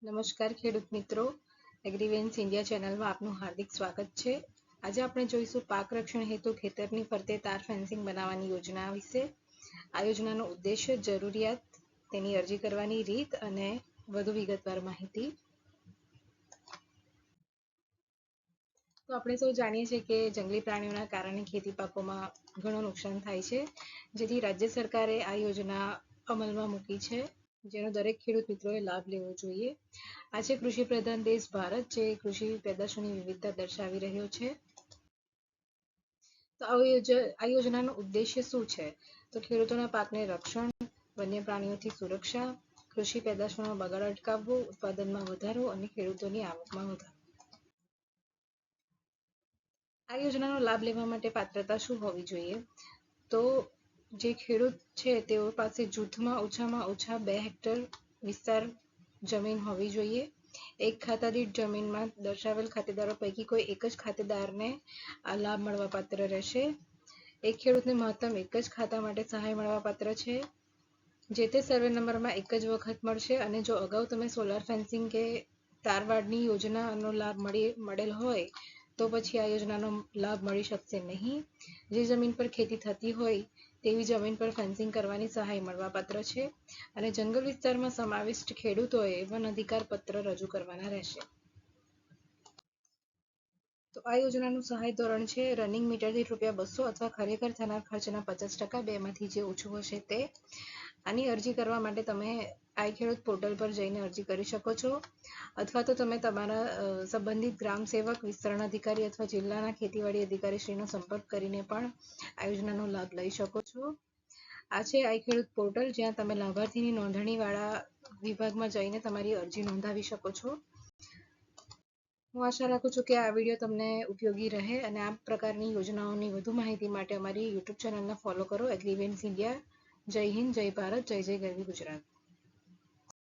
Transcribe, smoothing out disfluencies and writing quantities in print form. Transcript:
નમસ્કાર ખેડૂત મિત્રો, એગ્રીવેન્સ ઇન્ડિયા ચેનલમાં આપનું હાર્દિક સ્વાગત છે. આજે આપણે જોઈશું પાક રક્ષણ હેતુ ખેતરની ફરતે તાર ફેન્સિંગ બનાવવાની યોજના વિશે. આ યોજનાનો ઉદ્દેશ્ય, જરૂરિયાત, તેની અરજી કરવાની રીત અને વધુ વિગતવાર માહિતી. તો આપણે સૌ જાણીએ છીએ કે જંગલી પ્રાણીઓના કારણે ખેતી પાકોમાં ઘણું નુકસાન થાય છે, જેથી રાજ્ય સરકારે આ યોજના અમલમાં મૂકી છે, જેનો દરેક ખેડૂત મિત્રોએ લાભ લેવો જોઈએ. આજે કૃષિ પ્રધાન દેશ ભારત, જે કૃષિ પેદાશોની વિવિધતા દર્શાવી રહ્યો છે. તો આ યોજનાનો ઉદ્દેશ્ય શું છે? તો ખેડૂતોના પાકને રક્ષણ, વન્ય પ્રાણીઓથી સુરક્ષા, કૃષિ પેદાશોનો બગાડ અટકાવવો, ઉત્પાદનમાં વધારો અને ખેડૂતોની આવકમાં વધારો. આ યોજનાનો લાભ લેવા માટે પાત્રતા શું હોવી જોઈએ? તો જે ખેડૂત છે તેઓ પાસે જૂથમાં ઓછામાં ઓછા 2 હેક્ટર વિસ્તાર જમીન હોવી જોઈએ. એક ખાતા દીઠ જમીનમાં દર્શાવેલ ખાતેદારો પૈકી કોઈ એક જ ખાતેદારને આ લાભ મળવાપાત્ર રહેશે. એક ખેડૂતને મહત્તમ એક જ ખાતા માટે સહાય મળવાપાત્ર છે. જે તે સર્વે નંબરમાં એક જ વખત મળશે, અને જો અગાઉ તમે સોલાર ફેન્સિંગ કે તારવાડની યોજનાનો લાભ મળેલ હોય તો પછી આ યોજનાનો લાભ મળી શકશે નહીં. જે જમીન પર ખેતી થતી હોય તેવી જમીન પર ફેન્સિંગ કરવાની સહાય મળવાપાત્ર છે, અને જંગલ વિસ્તારમાં સમાવિષ્ટ ખેડૂતોએ વન અધિકાર પત્ર રજૂ કરવાના રહેશે. તો આ યોજનાનું સહાય ધોરણ છે રનિંગ મીટર દીઠ ₹200 અથવા ખરેખર થનાર ખર્ચના 50%, બેમાંથી જે ઓછું હશે તે. આની અરજી કરવા માટે તમે આઈ ખેડૂત પોર્ટલ પર જઈને અરજી કરી શકો છો, અથવા તો તમે તમારા સંબંધિત ગ્રામ સેવક, વિસ્તરણ અધિકારી અથવા જિલ્લાના ખેતીવાડી અધિકારીશ્રીનો સંપર્ક કરીને પણ આ યોજનાનો લાભ લઈ શકો છો. આ છે આઈ ખેડૂત પોર્ટલ, જ્યાં તમે લાભાર્થીની નોંધણીવાળા વિભાગમાં જઈને તમારી અરજી નોંધાવી શકો છો. હું આશા રાખું છું કે આ વિડીયો તમને ઉપયોગી રહે, અને આ પ્રકારની યોજનાઓની વધુ માહિતી માટે અમારી યુટ્યુબ ચેનલને ફોલો કરો, એગ્રીવેન્સ ઇન્ડિયા. જય હિન્દ, જય ભારત, જય જય ગરવી ગુજરાત.